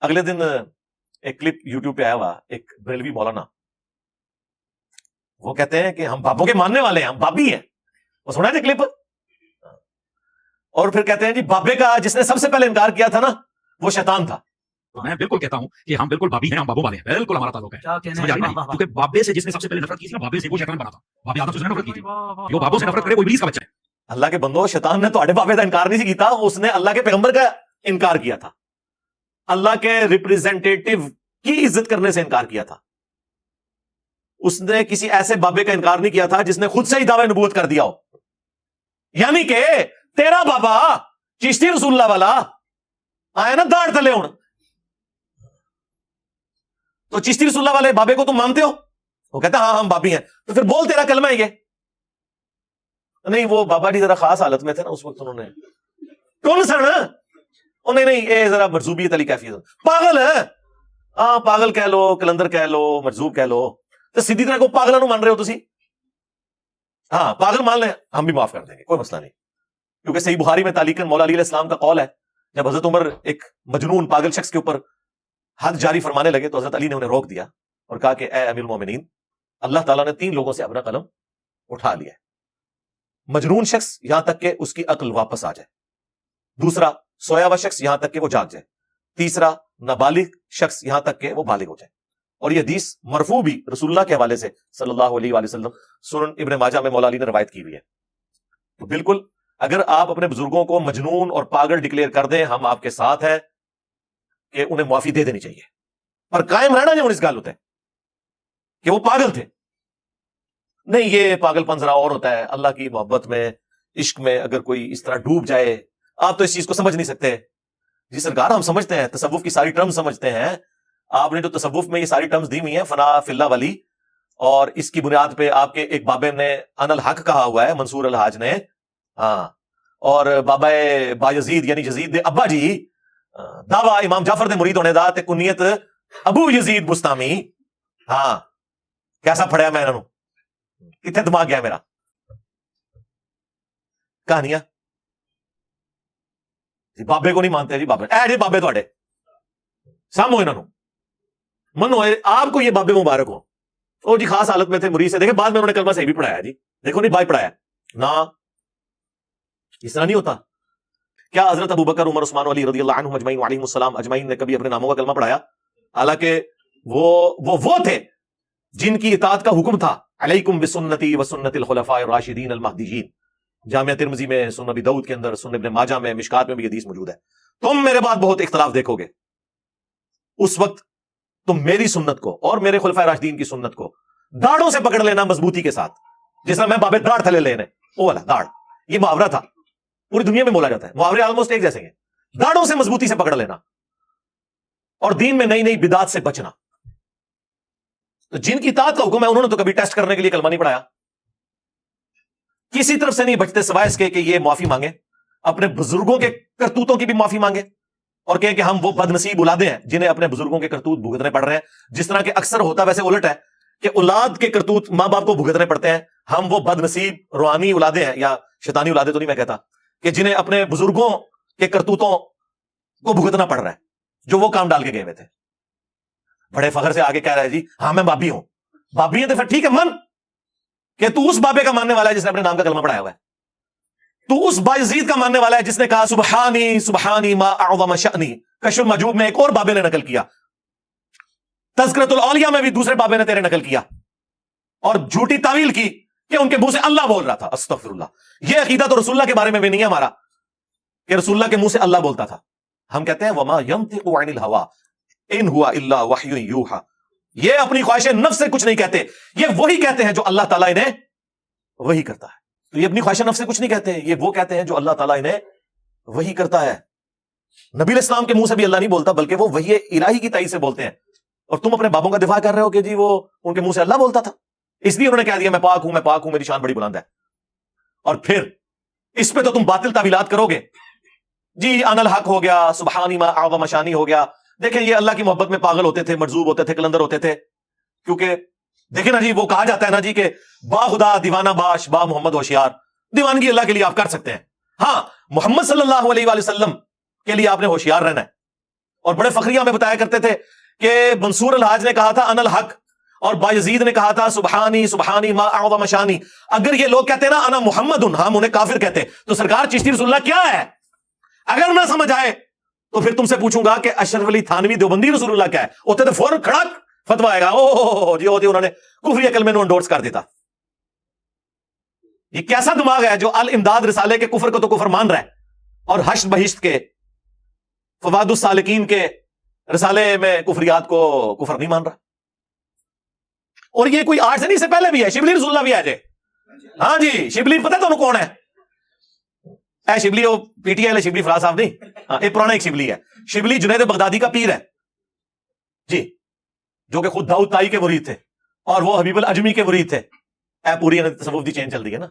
اگلے دن ایک clip YouTube پہ آیا ہوا، ایک بریلوی مولانا، وہ کہتے ہیں کہ ہم بابوں کے ماننے والے ہیں، ہم بابی ہیں. وہ سنا ہے کلپ؟ اور پھر کہتے ہیں جی بابے کا جس نے سب سے پہلے انکار کیا تھا نا وہ شیطان تھا. میں بالکل کہتا ہوں کہ ہم بالکل بابی ہیں، ہم بابوں والے ہیں، بالکل ہمارا تعلق ہے. سمجھ آ رہی ہے؟ کیونکہ بابے سے جس نے سب سے پہلے نفرت کی تھی نا، بابے سے وہ شیطان بنا تھا. بابے آدم سے نفرت کی تھی. جو بابوں سے نفرت کرے وہ ابلیس کا بچہ ہے. اللہ کے بندو، شیطان نے تو اڑے بابے کا انکار نہیں کیتا، اس نے اللہ کے پیغمبر کا انکار کیا تھا، اللہ کے ریپریزنٹیٹو کی عزت کرنے سے انکار کیا تھا. اس نے کسی ایسے بابے کا انکار نہیں کیا تھا جس نے خود سے ہی دعوی نبوت کر دیا ہو. یعنی کہ تیرا بابا چشتی رسول اللہ والا آیا نا داڑھ تلے ہوں، تو چشتی رسول اللہ والے بابے کو تم مانتے ہو؟ وہ کہتا ہاں ہم بابی ہیں. تو پھر بول تیرا کلمہ ہے یہ نہیں. وہ بابا جی ذرا خاص حالت میں تھے نا اس وقت، انہوں نے کون سن نہیں یہ ذرا مرزوبیت علی کیفیت، پاگل ہے. ہاں پاگل کہہ لو، کلندر کہہ لو، مرزوب کہہ لو، تو سیدھی طرح کو پاگلوں مان رہے ہو تسی. ہاں پاگل مان لیں، ہم بھی معاف کر دیں گے، کوئی مسئلہ نہیں. کیونکہ صحیح بخاری میں تعلیقاً مولا علی علیہ السلام کا قول ہے، جب حضرت عمر ایک مجنون پاگل شخص کے اوپر حد جاری فرمانے لگے تو حضرت علی نے انہیں روک دیا اور کہا کہ اے امیر المومنین، اللہ تعالیٰ نے 3 لوگوں سے اپنا قلم اٹھا لیا ہے. مجنون شخص یہاں تک کہ اس کی عقل واپس آ جائے، دوسرا سویا ہوا شخص یہاں تک کہ وہ جاگ جائے، تیسرا نابالغ شخص یہاں تک کہ وہ بالغ ہو جائے. اور یہ حدیث مرفوع بھی رسول اللہ کے حوالے سے صلی اللہ علیہ وآلہ وسلم سنن ابن ماجہ میں مولا علی نے روایت کی ہوئی ہے. تو بالکل اگر آپ اپنے بزرگوں کو مجنون اور پاگل ڈکلیئر کر دیں، ہم آپ کے ساتھ ہیں کہ انہیں معافی دے دینی چاہیے، پر قائم رہنا جو اس گال ہوتا ہے کہ وہ پاگل تھے. نہیں، یہ پاگل پن ذرا اور ہوتا ہے. اللہ کی محبت میں، عشق میں اگر کوئی اس طرح ڈوب جائے، آپ تو اس چیز کو سمجھ نہیں سکتے. جی سرکار ہم سمجھتے ہیں، تصوف کی ساری ٹرم سمجھتے ہیں. آپ نے جو تصوف میں یہ ساری ٹرمز دی ہوئی ہیں، فنا فی اللہ ولی، اور اس کی بنیاد پہ آپ کے ایک بابے نے ان الحق کہا ہوا ہے، منصور الحاج نے. ہاں، اور بابا بایزید یعنی یزید دے ابا جی دعویٰ امام جعفر دے مرید ہونے دا تے کنیت ابو یزید بستامی. ہاں کیسا پڑھیا میں انہوں، کتنے دماغ گیا میرا. کہانیاں جی بابے کو نہیں مانتے جی، بابے اے جی بابے تواڈے سامو انہوں منو، آپ کو یہ بابے مبارک ہو. او جی خاص حالت میں تھے، مرید سے دیکھیں بعد میں انہوں نے کلمہ صحیح بھی پڑھایا. جی دیکھو نہیں بھائی پڑھایا نا، اس طرح نہیں ہوتا. کیا حضرت ابوبکر، عمر، عثمان، علی رضی اللہ عنہم اجمعین وعلیہم السلام اجمعین نے کبھی اپنے ناموں کا کلمہ پڑھایا؟ حالانکہ وہ تھے جن کی اطاعت کا حکم تھا، علیکم بسنتی وسنت الخلفاء الراشدین المہدیین. جامعہ ترمذی میں، سنن ابی داؤد کے اندر، سنن ابن ماجہ میں، مشکات میں بھی حدیث موجود ہے. تم میرے بعد بہت اختلاف دیکھو گے، اس وقت تم میری سنت کو اور میرے خلفاء راشدین کی سنت کو داڑھوں سے پکڑ لینا مضبوطی کے ساتھ، جس طرح میں بابے داڑھ تھلے لینے، وہ والا داڑھ، یہ محاورہ تھا، پوری دنیا میں بولا جاتا ہے. محاورے آلموسٹ ایک جیسے ہیں، داڑھوں سے مضبوطی سے پکڑ لینا اور دین میں نئی نئی بدعات سے بچنا. تو جن کی اطاعت کا حکم ہے انہوں نے تو کبھی ٹیسٹ کرنے کے لیے کلمہ نہیں پڑھایا، کسی طرف سے نہیں بچتے سوائے اس کے کہ یہ معافی مانگے، اپنے بزرگوں کے کرتوتوں کی بھی معافی مانگے اور کہیں کہ ہم وہ بد نصیب اولادیں ہیں جنہیں اپنے بزرگوں کے کرتوت بھگتنے پڑ رہے ہیں. جس طرح کہ اکثر ہوتا ویسے الٹ ہے کہ اولاد کے کرتوت ماں باپ کو بھگتنے پڑتے ہیں، ہم وہ بد نصیب روحانی اولادیں ہیں، یا شیطانی اولادیں تو نہیں میں کہتا، کہ جنہیں اپنے بزرگوں کے کرتوتوں کو بھگتنا پڑ رہا ہے جو وہ کام ڈال کے گئے ہوئے تھے. بڑے فخر سے آگے کہہ رہا ہے جی ہاں میں بابی ہوں. بابی ہے تو پھر ٹھیک ہے، من کہ تو اس بابے کا ماننے والا ہے جس نے اپنے نام کا کلمہ پڑھایا ہوا ہے، تو اس بایزید کا ماننے والا ہے جس نے کہا سبحانی سبحانی ما اعظم شأنی. کشف المحجوب میں ایک اور بابے نے نقل کیا، تذکرۃ الاولیاء میں بھی دوسرے بابے نے تیرے نقل کیا اور جھوٹی تعویل کی کہ ان کے منہ سے اللہ بول رہا تھا. استغفر اللہ. یہ عقیدہ تو رسول اللہ کے بارے میں بھی نہیں ہے ہمارا کہ رسول اللہ کے منہ سے اللہ بولتا تھا. ہم کہتے ہیں وما ينطق عن الهوى ان هو الا وحی یوحى. یہ اپنی خواہش نفس سے کچھ نہیں کہتے، یہ وہی کہتے ہیں جو اللہ تعالیٰ انہیں وہی کرتا ہے. تو یہ اپنی خواہش نفس سے کچھ نہیں کہتے، یہ وہ کہتے ہیں جو اللہ تعالیٰ انہیں وہی کرتا ہے. نبی علیہ السلام کے منہ سے بھی اللہ نہیں بولتا بلکہ وہ وحی الہی کی تائید سے بولتے ہیں، اور تم اپنے بابوں کا دفاع کر رہے ہو کہ جی وہ ان کے منہ سے اللہ بولتا تھا، اس لیے انہوں نے کہہ دیا میں پاک ہوں، میں پاک ہوں، میری شان بڑی بلند ہے. اور پھر اس پہ تو تم باطل تعویلات کرو گے. جی ان الحق ہو گیا، سبحانی ما اعظم شانی ہو گیا. دیکھیں یہ اللہ کی محبت میں پاگل ہوتے تھے، مرزوب ہوتے تھے، کلندر ہوتے تھے، کیونکہ دیکھیں نا جی وہ کہا جاتا ہے نا جی کہ با خدا دیوانہ باش با محمد ہوشیار. دیوانگی اللہ کے لیے آپ کر سکتے ہیں، ہاں محمد صلی اللہ علیہ وآلہ وسلم کے لیے آپ نے ہوشیار رہنا ہے. اور بڑے فخریہ میں بتایا کرتے تھے کہ منصور الحاج نے کہا تھا ان الحق، اور بایزید نے کہا تھا سبحانی سبحانی ما اعظم شانی. اگر یہ لوگ کہتے ہیں نا انا محمد، ہم انہیں کافر کہتے. تو سرکار چشتی رسول اللہ کیا ہے؟ اگر نہ سمجھ آئے تو پھر تم سے پوچھوں گا کہ اشرف علی تھانوی دیوبندی رسول اللہ کیا ہے؟ ہوتے تو فوراً کھڑک فتوا آئے گا، او جی ہوتے انہوں نے کفری کلمے کو انڈورس کر دیتا. یہ کیسا دماغ ہے جو الامداد رسالے کے کفر کو تو کفر مان رہا ہے، اور حشر بہشت کے فواد السالکین کے رسالے میں کفریات کو کفر نہیں مان رہا. اور یہ کوئی آج سے نہیں، سے پہلے بھی ہے. شبلی رسول اللہ بھی ہے جی. ہاں جی، شبلی پتہ ہے تمہیں کون ہے؟ اے شبلی وہ P T I Shibli Faraz صاحب نہیں، ہاں ایک پرانا ایک شبلی ہے. شبلی جنید بغدادی کا پیر ہے جی، جو کہ خود داؤد تائی کے مرید تھے اور وہ حبیب الاجمی کے مرید تھے. اے پوری تصوف دی چین چل رہی ہے نا.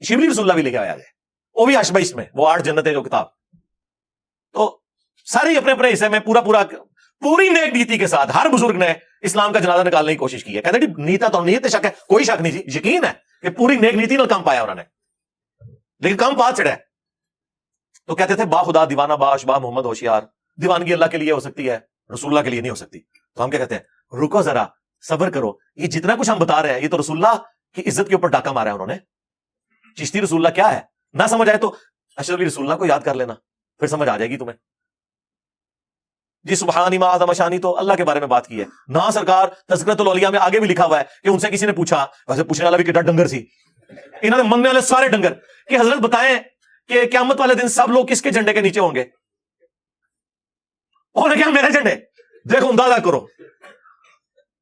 شبلی رسول اللہ بھی لے کے آیا ہے، وہ بھی اشبیس میں، وہ 8 جنتیں جو کتاب. تو سارے اپنے اپنے حصے میں پوری نیک نیتی کے ساتھ ہر بزرگ نے اسلام کا جنازہ نکالنے کی کوشش کی ہے. کہتے ہیں نیتا تو نیت شک ہے، کوئی شک نہیں جی، یقین ہے کہ پوری نیک نیتی نے کام پایا انہوں نے، لیکن کام پاس چڑھا ہے. تو کہتے تھے با خدا دیوانہ باش با محمد ہوشیار. دیوانگی اللہ کے لیے ہو سکتی ہے، رسول اللہ کے لیے نہیں ہو سکتی. تو ہم کیا کہتے ہیں؟ رکو ذرا، صبر کرو. یہ جتنا کچھ ہم بتا رہے ہیں یہ تو رسول اللہ کی عزت کے اوپر ڈاکہ مارا ہے انہوں نے. چشتی رسول اللہ کیا ہے نہ سمجھ آئے تو اشرف علی رسول اللہ کو یاد کر لینا، پھر سمجھ آ جائے گی تمہیں. جی سبحانی ما اعظم شانی تو اللہ کے بارے میں بات کی ہے نہ. سرکار تذکرۃ الاولیاء میں آگے بھی لکھا ہوا ہے کہ ان سے کسی نے پوچھا، ویسے پوچھنے والا بھی کتنا ڈنگر سی، انہوں نے مننے والے سارے ڈنگر، کہ حضرت بتائیں کہ قیامت والے دن سب لوگ کس کے جھنڈے کے نیچے ہوں گے؟ انہوں نے کہا میرے جھنڈے. دیکھو اندازہ کرو،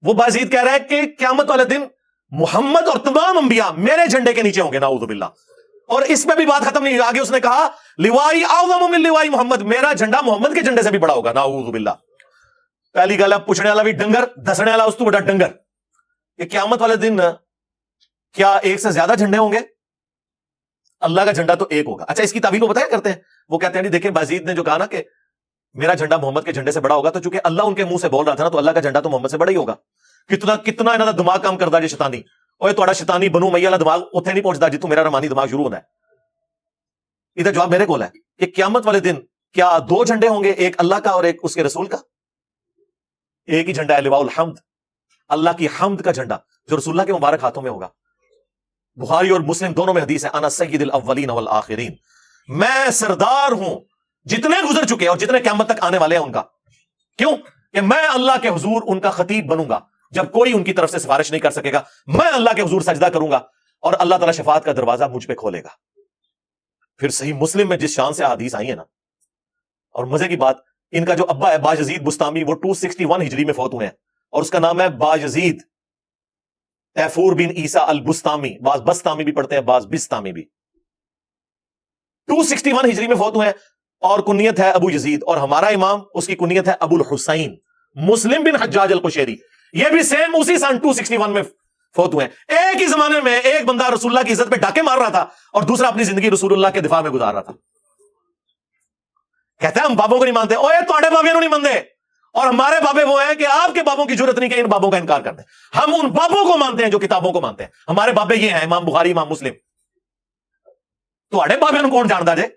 وہ بازید کہہ رہا ہے کہ قیامت والے دن محمد اور تمام انبیاء میرے جھنڈے کے نیچے ہوں گے، نعوذ باللہ. اور اس میں بھی بات ختم نہیں، آگے اس نے کہا لوائی اعظم من لوائی محمد، میرا جھنڈا محمد کے جھنڈے سے بھی بڑا ہوگا، نعوذ باللہ. پہلی گل ہے پوچھنے والا بھی ڈنگر، دسنے والا اس تو بڑا ڈنگر. کہ قیامت والے دن کیا ایک سے زیادہ جھنڈے ہوں گے؟ اللہ کا جھنڈا تو ایک ہوگا. اچھا اس کی تعویل وہ بتایا کرتے ہیں، وہ کہتے ہیں نہیں دیکھیں بازید نے جو کہا نا کہ میرا جھنڈا محمد کے جھنڈے سے بڑا ہوگا، تو چونکہ اللہ ان کے منہ سے بول رہا تھا نا، تو اللہ کا جھنڈا تو محمد سے بڑا ہی ہوگا. کتنا انہوں نے دماغ کام کرتا جی شیطانی. اوے تھوڑا شیطانی بنو میاں والا دماغ اتنے نہیں پہنچتا جتوں میرا رحمانی دماغ شروع ہونا ہے. ادھر جواب میرے کول ہے کہ قیامت والے دن کیا 2 جھنڈے ہوں گے، ایک اللہ کا اور ایک اس کے رسول کا؟ ایک ہی جھنڈا ہے، لواء الحمد، اللہ کی حمد کا جھنڈا جو رسول اللہ کے مبارک ہاتھوں میں ہوگا. بخاری اور مسلم دونوں میں حدیث ہے، انا سید الاولین والآخرین، میں سردار ہوں جتنے گزر چکے اور جتنے قیامت تک آنے والے ہیں ان کا. کیوں؟ کہ میں اللہ کے حضور ان کا خطیب بنوں گا. جب کوئی ان کی طرف سے سفارش نہیں کر سکے گا، میں اللہ کے حضور سجدہ کروں گا اور اللہ تعالیٰ شفاعت کا دروازہ مجھ پہ کھولے گا. پھر صحیح مسلم میں جس شان سے حدیث آئی ہے نا، اور مزے کی بات ان کا جو ابا ہے باجزید بستامی، وہ 261 ہجری میں فوت ہوئے ہیں، اور اس کا نام ہے باجزید تیفور بن عیسیٰ البستامی. بعض بستامی بھی پڑھتے ہیں، بعض بستامی بھی. 261 ہجری میں فوت ہوئے ہیں اور کنیت ہے ابو یزید. اور ہمارا امام اس کی کنیت ہے ابو الحسین مسلم بن حجاج القشیری. یہ بھی سیم اسی سن 261 میں فوت ہوئے ہیں. ایک ہی زمانے میں ایک بندہ رسول اللہ کی عزت پہ ڈاکے مار رہا تھا اور دوسرا اپنی زندگی رسول اللہ کے دفاع میں گزار رہا تھا. کہتے ہیں ہم بابوں کو نہیں مانتے. اوے تواڈے بابے کو نہیں مانتے، اور ہمارے بابے وہ ہیں کہ آپ کے بابوں کی ضرورت نہیں کہ ان بابوں کا انکار کر دیں. ہم ان بابوں کو مانتے ہیں جو کتابوں کو مانتے ہیں. ہمارے بابے یہ ہیں امام بخاری، امام مسلم. تواڈے بابے کو کون جانتا جے؟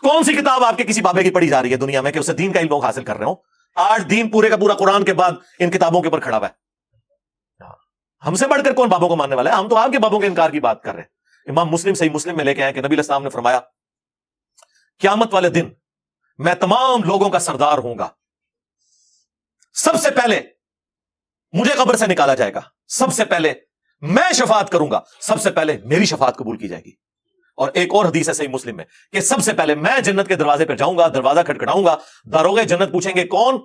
کون سی کتاب آپ کے کسی بابے کی پڑھی جا رہی ہے دنیا میں کہ اسے دین کا علم حاصل کر رہے ہوں؟ آج دین پورے کا پورا قرآن کے بعد ان کتابوں کے اوپر کھڑا ہوا ہے. ہم سے بڑھ کر کون بابوں کو ماننے والا ہے؟ ہم تو آپ کے بابوں کے انکار کی بات کر رہے ہیں. امام مسلم صحیح مسلم میں لے کے آئے کہ نبی علیہ السلام نے فرمایا قیامت والے دن میں تمام لوگوں کا سردار ہوں گا. سب سے پہلے مجھے قبر سے نکالا جائے گا، سب سے پہلے میں شفاعت کروں گا، سب سے پہلے میری شفاعت قبول کی جائے گی. اور ایک اور حدیث ہے صحیح مسلم میں کہ سب سے پہلے میں جنت کے دروازے پہ جاؤں گا، دروازہ کھٹکھٹاؤں گا، داروغے جنت پوچھیں گے کون؟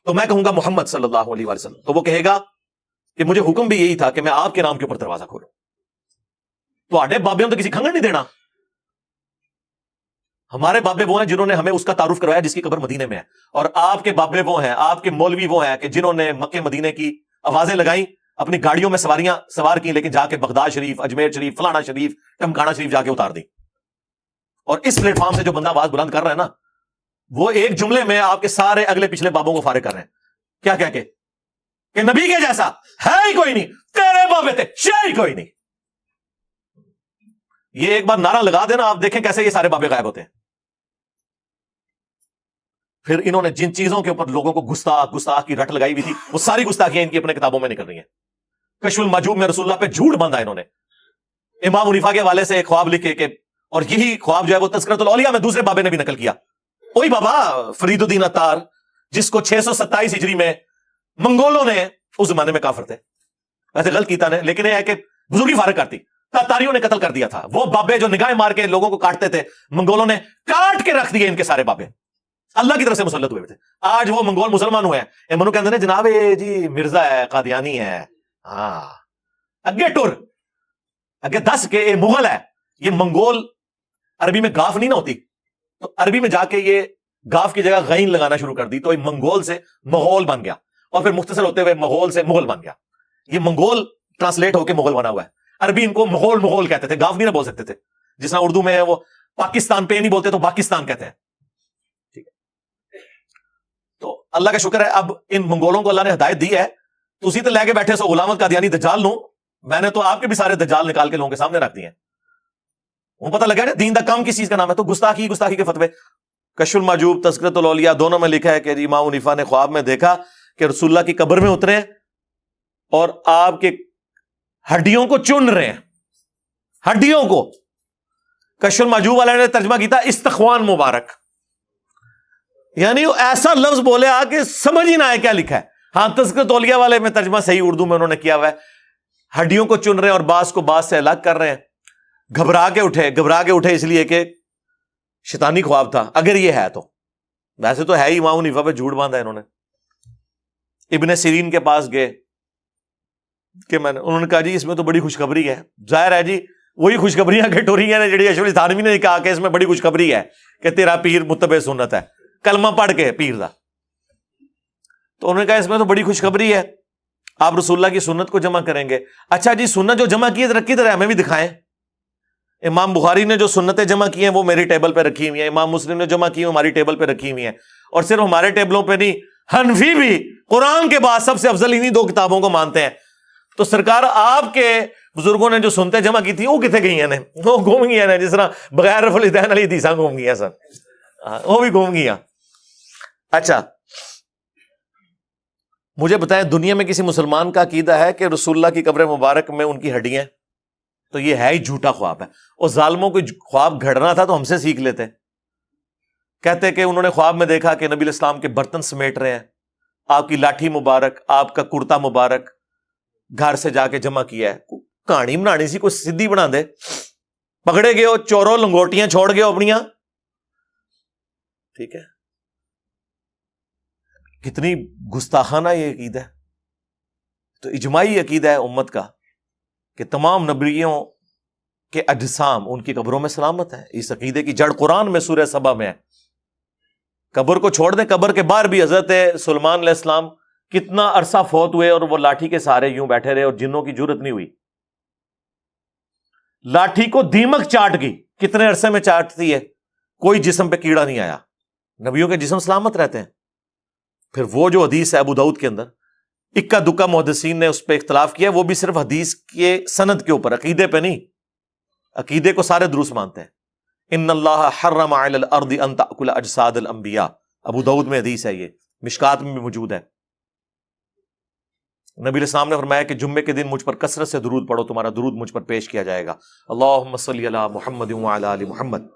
تو میں کہوں گا محمد صلی اللہ علیہ وسلم. تو وہ کہے گا کہ مجھے حکم بھی یہی تھا کہ میں آپ کے نام کے اوپر دروازہ کھولوں. تو آڈے بابے تو کسی کھنگڑ نہیں دینا. ہمارے بابے وہ ہیں جنہوں نے ہمیں اس کا تعارف کروایا جس کی قبر مدینے میں ہے. اور آپ کے بابے وہ ہیں، آپ کے مولوی وہ ہیں کہ جنہوں نے مکے مدینے کی آوازیں لگائیں، اپنی گاڑیوں میں سواریاں سوار کی، لیکن جا کے بغداد شریف، اجمیر شریف، فلانا شریف، ٹمکانا شریف جا کے اتار دی. اور اس پلیٹ فارم سے جو بندہ آواز بلند کر رہا ہے نا، وہ ایک جملے میں آپ کے سارے اگلے پچھلے بابوں کو فارغ کر رہے ہیں. کیا کہہ کے کہ نبی کے جیسا ہے ہی کوئی نہیں، تیرے بابے تھے شے ہی کوئی نہیں. یہ ایک بار نعرہ لگا دینا، آپ دیکھیں کیسے یہ سارے بابے غائب ہوتے ہیں. پھر انہوں نے جن چیزوں کے اوپر لوگوں کو گستاخ کی رٹ لگائی ہوئی تھی وہ ساری گستاخیاں ان کی اپنے کتابوں میں نکل رہی ہیں. کشف المحجوب میں رسول اللہ پہ جھوٹ باندھا انہوں نے. امام حنیفہ کے حوالے سے ایک خواب لکھے کہ اور یہی خواب جو ہے وہ تذکرۃ الاولیاء میں دوسرے بابے نے بھی نقل کیا. وہی بابا فرید الدین عطار جس کو 627 ہجری میں منگولوں نے اس زمانے میں کافر تھے, ویسے غلط کیتا نے, لیکن یہ ہے کہ بزرگی فارغ کرتی, تاتاریوں نے قتل کر دیا تھا. وہ بابے جو نگاہیں مار کے لوگوں کو کاٹتے تھے منگولوں نے کاٹ کے رکھ دیے ان کے سارے بابے, اللہ کی طرف سے مسلط ہوئے تھے. آج وہ منگول مسلمان ہوئے ہیں, منو کہتے ہیں جناب یہ جی مرزا ہے, قادیانی ہے, ہاں اگے ٹر اگے دس کے یہ مغل ہے. یہ منگول عربی میں گاف نہیں نہ ہوتی, تو عربی میں جا کے یہ گاف کی جگہ غین لگانا شروع کر دی, تو یہ منگول سے مغول بن گیا, اور پھر مختصر ہوتے ہوئے مغول سے مغل بن گیا. یہ منگول ٹرانسلیٹ ہو کے مغل بنا ہوا ہے. عربی ان کو مغول کہتے تھے, گاف نہیں نہ بول سکتے تھے. جس طرح اردو میں وہ پاکستان پہ نہیں بولتے تو پاکستان کہتے ہیں. ٹھیک ہے, تو اللہ کا شکر ہے اب ان منگولوں کو اللہ نے ہدایت دی ہے. تو اسی تو لے کے بیٹھے سو غلامت قادیانی دجال لوں, میں نے تو آپ کے بھی سارے دجال نکال کے لوگوں کے سامنے رکھ دیے ہیں. وہ پتہ لگا نا دین دا کام کس چیز کا نام ہے. تو گستاخی کے فتوے. کشف المحجوب تذکرۃ الاولیاء دونوں میں لکھا ہے کہ امام حنیفہ نے خواب میں دیکھا کہ رسول اللہ کی قبر میں اترے اور آپ کے ہڈیوں کو چن رہے ہیں, ہڈیوں کو. کشف المحجوب والے نے ترجمہ کیا استخوان مبارک, یعنی وہ ایسا لفظ بولے آ کہ سمجھ ہی نہ آئے کیا لکھا ہے. ہاں تذکرۃ الاولیاء والے میں ترجمہ صحیح اردو میں انہوں نے کیا ہوا ہے, ہڈیوں کو چن رہے ہیں اور بعض کو بعض سے الگ کر رہے ہیں. گھبرا کے اٹھے اس لیے کہ شیطانی خواب تھا, اگر یہ ہے تو. ویسے تو ہے ہی, امام حنیفہ پہ جھوٹ باندھا انہوں نے. ابن سیرین کے پاس گئے کہ انہوں نے کہا جی اس میں تو بڑی خوشخبری ہے. ظاہر ہے جی وہی خوشخبریاں کٹوریاں نے جڑی اشرف علی تھانوی نے کہا کہ اس میں بڑی خوشخبری ہے کہ تیرا پیر متبع سنت ہے, کلمہ پڑھ کے پیر دا. تو انہوں نے کہا اس میں تو بڑی خوشخبری ہے, آپ رسول اللہ کی سنت کو جمع کریں گے. اچھا جی سنت جو جمع کی ہے رکھی طرح ہمیں بھی دکھائیں. امام بخاری نے جو سنتیں جمع کی ہیں وہ میری ٹیبل پہ رکھی ہوئی ہیں, امام مسلم نے جمع کی ہیں ہماری ٹیبل پہ رکھی ہوئی ہیں. اور صرف ہمارے ٹیبلوں پہ نہیں, حنفی بھی قرآن کے بعد سب سے افضل انہی دو کتابوں کو مانتے ہیں. تو سرکار آپ کے بزرگوں نے جو سنتیں جمع کی تھی وہ کتنے گئی ہیں, وہ گھوم گئی ہیں, جس طرح بغیر رفع الدین علی حدیثاں گھوم گئی ہیں سر, وہ بھی گھوم گئی ہیں. اچھا مجھے بتائیں دنیا میں کسی مسلمان کا عقیدہ ہے کہ رسول اللہ کی قبر مبارک میں ان کی ہڈیاں, تو یہ ہے ہی جھوٹا خواب ہے. اور ظالموں کو خواب گھڑنا تھا تو ہم سے سیکھ لیتے. کہتے کہ انہوں نے خواب میں دیکھا کہ نبی الاسلام کے برتن سمیٹ رہے ہیں, آپ کی لاٹھی مبارک, آپ کا کرتا مبارک گھر سے جا کے جمع کیا ہے. کہانی بنانی سی, کوئی سدھی بنا دے. پکڑے گئے ہو چوروں لنگوٹیاں چھوڑ گئے ہو اپنیاں. ٹھیک ہے, کتنی گستاخانہ یہ عقیدہ ہے. تو اجماعی عقیدہ ہے امت کا کہ تمام نبیوں کے اجسام ان کی قبروں میں سلامت ہیں. اس عقیدے کی جڑ قرآن میں سورہ سبا میں ہے. قبر کو چھوڑ دیں, قبر کے باہر بھی حضرت سلیمان علیہ السلام کتنا عرصہ فوت ہوئے اور وہ لاٹھی کے سہارے یوں بیٹھے رہے اور جنوں کی جرت نہیں ہوئی. لاٹھی کو دیمک چاٹ گئی, کتنے عرصے میں چاٹتی ہے, کوئی جسم پہ کیڑا نہیں آیا. نبیوں کے جسم سلامت رہتے ہیں. پھر وہ جو حدیث ہے ابو داؤد کے اندر, اکا دکا محدثین نے اس پہ اختلاف کیا, وہ بھی صرف حدیث کے سند کے اوپر, عقیدے پہ نہیں. عقیدے کو سارے درست مانتے ہیں. ان اللہ حرم علی الارض ان تأکل اجساد الانبیاء, ابو داؤد میں حدیث ہے, یہ مشکات میں بھی موجود ہے. نبی علیہ السلام نے فرمایا کہ جمعے کے دن مجھ پر کثرت سے درود پڑھو, تمہارا درود مجھ پر پیش کیا جائے گا. اللہم صلی علی محمد وعلی آل محمد.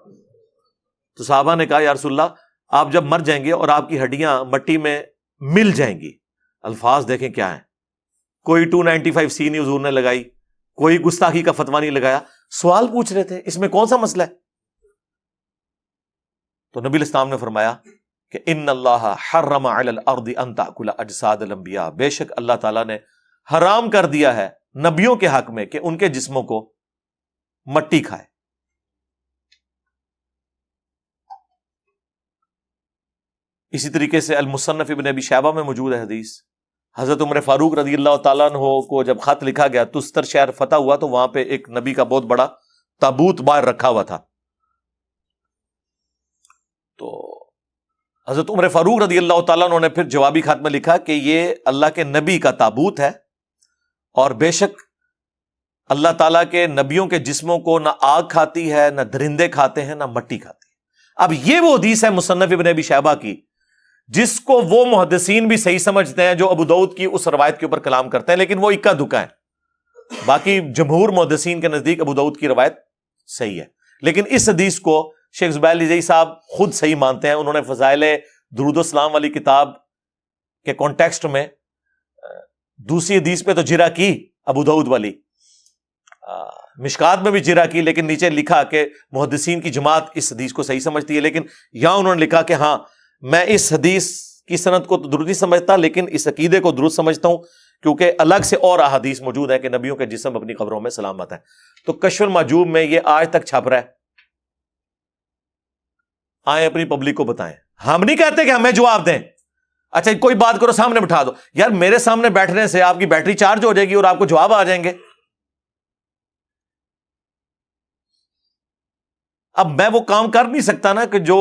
تو صحابہ نے کہا یا رسول اللہ آپ جب مر جائیں گے اور آپ کی ہڈیاں مٹی میں مل جائیں گی, الفاظ دیکھیں کیا ہیں, کوئی 295C نہیں حضور نے لگائی, کوئی گستاخی کا فتویٰ نہیں لگایا, سوال پوچھ رہے تھے اس میں کون سا مسئلہ ہے. تو نبی الاسلام نے فرمایا کہ ان اللہ حرم علی الارض ان تأکل اجساد الانبیاء, بے شک اللہ تعالیٰ نے حرام کر دیا ہے نبیوں کے حق میں کہ ان کے جسموں کو مٹی کھائے. اسی طریقے سے المصنف ابن ابی شیبہ میں موجود ہے حدیث, حضرت عمر فاروق رضی اللہ تعالیٰ عنہ کو جب خط لکھا گیا, تستر شہر فتح ہوا, تو وہاں پہ ایک نبی کا بہت بڑا تابوت باہر رکھا ہوا تھا. تو حضرت عمر فاروق رضی اللہ تعالیٰ عنہ نے پھر جوابی خط میں لکھا کہ یہ اللہ کے نبی کا تابوت ہے, اور بے شک اللہ تعالیٰ کے نبیوں کے جسموں کو نہ آگ کھاتی ہے, نہ درندے کھاتے ہیں, نہ مٹی کھاتی ہے. اب یہ وہ حدیث ہے مصنف ابن ابی شیبہ کی جس کو وہ محدثین بھی صحیح سمجھتے ہیں جو ابو داؤد کی اس روایت کے اوپر کلام کرتے ہیں، لیکن وہ اکا دکا ہے۔ باقی جمہور محدثین کے نزدیک ابو داؤد کی روایت صحیح ہے، لیکن اس حدیث کو شیخ زبیر علی صاحب خود صحیح مانتے ہیں۔ انہوں نے فضائل درود و سلام والی کتاب کے کانٹیکسٹ میں دوسری حدیث پہ تو جرا کی ابو داؤد والی، مشکات میں بھی جرا کی، لیکن نیچے لکھا کہ محدثین کی جماعت اس حدیث کو صحیح سمجھتی ہے، لیکن یہاں انہوں نے لکھا کہ ہاں میں اس حدیث کی سند کو تو درست نہیں سمجھتا، لیکن اس عقیدے کو درست سمجھتا ہوں، کیونکہ الگ سے اور احادیث موجود ہے کہ نبیوں کے جسم اپنی قبروں میں سلامت ہے۔ تو کشف المحجوب میں یہ آج تک چھپ رہا ہے، آئیں اپنی پبلک کو بتائیں۔ ہم نہیں کہتے کہ ہمیں جواب دیں، اچھا کوئی بات کرو سامنے بٹھا دو، یار میرے سامنے بیٹھنے سے آپ کی بیٹری چارج ہو جائے گی اور آپ کو جواب آ جائیں گے۔ اب میں وہ کام کر نہیں سکتا نا کہ جو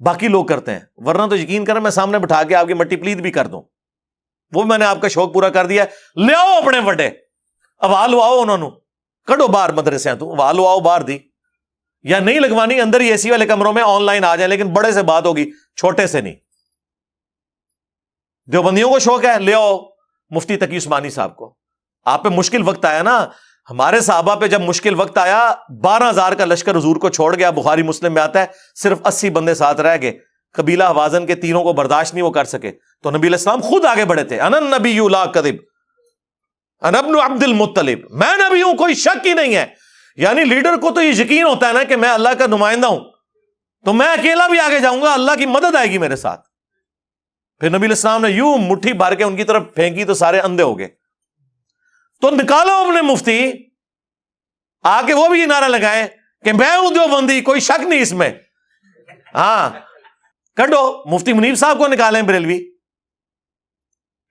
باقی لوگ کرتے ہیں، ورنہ تو یقین کریں میں سامنے بٹھا کے آپ کی مٹی پلیت بھی کر دوں، وہ میں نے آپ کا شوق پورا کر دیا ہے۔ لے آؤ اپنے وڈے، اب لو آؤ انہوں نے کڈو باہر مدرسے تو لو آؤ باہر دی، یا نہیں لگوانی اندر ہی اے سی والے کمروں میں آن لائن آ جائیں، لیکن بڑے سے بات ہوگی، چھوٹے سے نہیں۔ دیوبندیوں کو شوق ہے، لے آؤ مفتی تقی عثمانی صاحب کو۔ آپ پہ مشکل وقت آیا نا، ہمارے صحابہ پہ جب مشکل وقت آیا 12,000 کا لشکر حضور کو چھوڑ گیا، بخاری مسلم میں آتا ہے صرف 80 بندے ساتھ رہ گئے، قبیلہ حوازن کے تینوں کو برداشت نہیں وہ کر سکے، تو نبی علیہ السلام خود آگے بڑھے تھے، انا النبی لا کذب انا ابن عبد المطلب، میں نبی ہوں کوئی شک ہی نہیں ہے۔ یعنی لیڈر کو تو یہ یقین ہوتا ہے نا کہ میں اللہ کا نمائندہ ہوں، تو میں اکیلا بھی آگے جاؤں گا، اللہ کی مدد آئے گی میرے ساتھ۔ پھر نبی علیہ السلام نے یوں مٹھی بھر کے ان کی طرف پھینکی تو سارے اندھے ہو گئے۔ تو نکالو اپنے مفتی، آ کے وہ بھی یہ نعرہ لگائیں کہ میں ہوں دیوبندی، کوئی شک نہیں اس میں۔ ہاں کڈو مفتی منیب صاحب کو نکالیں بریلوی،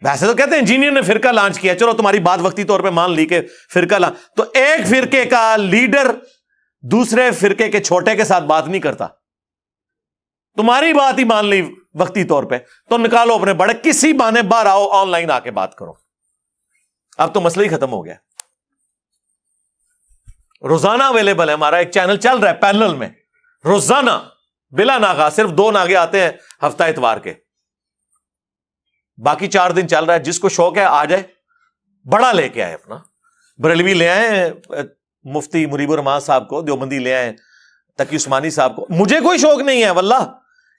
ویسے تو کہتے ہیں انجینئر نے فرقہ لانچ کیا، چلو تمہاری بات وقتی طور پہ مان لی کہ فرقہ تو ایک فرقے کا لیڈر دوسرے فرقے کے چھوٹے کے ساتھ بات نہیں کرتا، تمہاری بات ہی مان لی وقتی طور پہ، تو نکالو اپنے بڑے، کسی بہانے باہر آؤ، آن لائن آ کے بات کرو۔ اب تو مسئلہ ہی ختم ہو گیا۔ روزانہ اویلیبل ہے، ہمارا ایک چینل چل رہا ہے پیرلل میں، روزانہ بلا ناغہ، صرف 2 ناغے آتے ہیں ہفتہ اتوار کے، باقی 4 دن چل رہا ہے۔ جس کو شوق ہے آ جائے، بڑا لے کے آئے اپنا، بریلوی لے آئے مفتی مریب الرحمان صاحب کو، دیوبندی لے آئے تقی عثمانی صاحب کو۔ مجھے کوئی شوق نہیں ہے واللہ،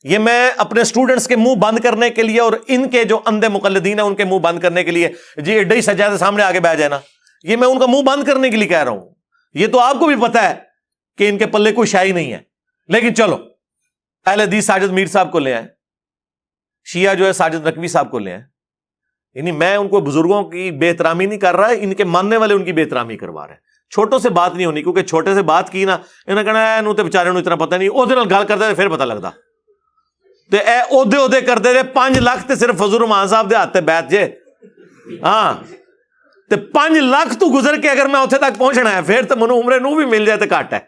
یہ میں اپنے سٹوڈنٹس کے منہ بند کرنے کے لیے اور ان کے جو اندھے مقلدین ہیں ان کے منہ بند کرنے کے لیے، جی ایڈا ہی سجادہ سامنے آگے بیٹھ جائے نا، یہ میں ان کا منہ بند کرنے کے لیے کہہ رہا ہوں۔ یہ تو آپ کو بھی پتا ہے کہ ان کے پلے کوئی شائی نہیں ہے، لیکن چلو اہل حدیث ساجد میر صاحب کو لے آئے، شیعہ جو ہے ساجد نقوی صاحب کو لے آئے۔ یعنی میں ان کو بزرگوں کی بے احترامی نہیں کر رہا، ان کے ماننے والے ان کی بے احترامی کروا رہے ہیں۔ چھوٹوں سے بات نہیں ہونی، کیونکہ چھوٹے سے بات کی نا انہیں کہنا ہے انہوں تے بیچارے اتنا پتہ نہیں، وہ گل کرتے پھر پتہ لگتا تے اے عہدے کرتے رہے۔ 5 لاکھ تے صرف فضل الرحمان صاحب دے ہاتھ تے بیٹھ جے، ہاں تے 5 لاکھ تو گزر کے اگر میں اتنے تک پہنچنا ہے پھر تو منو عمرے نو بھی مل جائے تو گھٹ ہے۔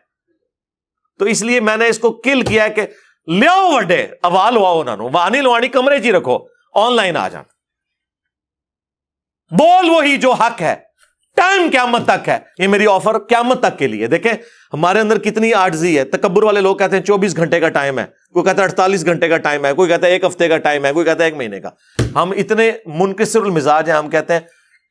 تو اس لیے میں نے اس کو کل کیا ہے کہ لیاؤ وڈے، اوا لواؤ انہوں نے، واہ نہیں لوانی، کمرے چ ہی رکھو، آن لائن آ جان، بول وہی جو حق ہے، ٹائم قیامت تک ہے۔ یہ میری آفر قیامت تک کے لیے۔ دیکھیں ہمارے اندر کتنی عاجزی ہے، تکبر والے لوگ کہتے ہیں 24 گھنٹے کا ٹائم ہے، کوئی کہتا ہے 48 گھنٹے کا ٹائم ہے، کوئی کہتا ہے 1 ہفتے کا ٹائم ہے، کوئی کہتا ہے 1 مہینے کا۔ ہم اتنے منکسر المزاج ہیں، ہم کہتے ہیں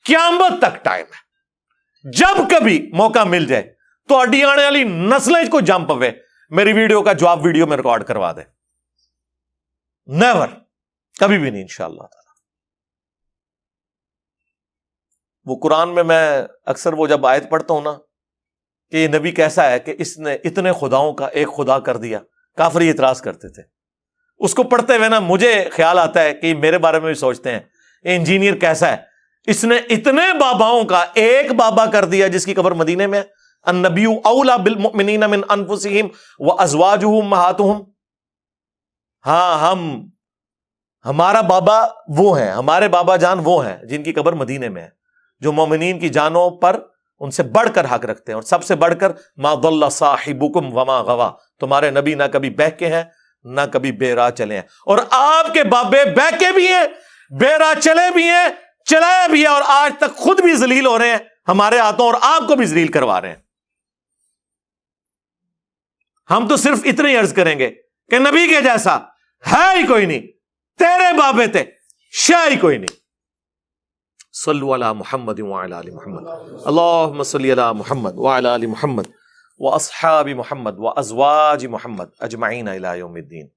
قیامت تک ٹائم ہے، جب کبھی موقع مل جائے تو اڈی آنے والی نسلیں کو جم پوے میری ویڈیو کا جواب ویڈیو میں ریکارڈ کروا دے۔ نیور، کبھی بھی نہیں انشاءاللہ تعالی۔ وہ قرآن میں اکثر وہ جب آیت پڑھتا ہوں نا کہ یہ نبی کیسا ہے کہ اس نے اتنے خداؤں کا ایک خدا کر دیا، کافر یہ اعتراض کرتے تھے۔ اس کو پڑھتے ہوئے نا مجھے خیال آتا ہے کہ میرے بارے میں بھی سوچتے ہیں یہ انجینئر کیسا ہے، اس نے اتنے باباؤں کا ایک بابا کر دیا جس کی قبر مدینے میں۔ النبی اولا بالمؤمنین من انفسہم وازواجہ امہاتہم۔ ہاں ہمارا بابا وہ ہیں، ہمارے بابا جان وہ ہیں جن کی قبر مدینے میں ہے، جو مومنین کی جانوں پر ان سے بڑھ کر حق رکھتے ہیں، اور سب سے بڑھ کر ما ضل صاحبکم وما غوا، تمہارے نبی نہ کبھی بہکے ہیں نہ کبھی بے راہ چلے ہیں، اور آپ کے بابے بہکے بھی ہیں، بے راہ چلے بھی ہیں، چلائے بھی ہیں، اور آج تک خود بھی ذلیل ہو رہے ہیں ہمارے ہاتھوں، اور آپ کو بھی ذلیل کروا رہے ہیں۔ ہم تو صرف اتنے ہی عرض کریں گے کہ نبی کے جیسا ہے ہی کوئی نہیں، تیرے بابے تے شاہی کوئی نہیں. صلو علی محمد وعلی آل محمد اللہم صلی علی محمد وعلی آل محمد واصحاب محمد وازواج محمد اجمعین الی یوم الدین.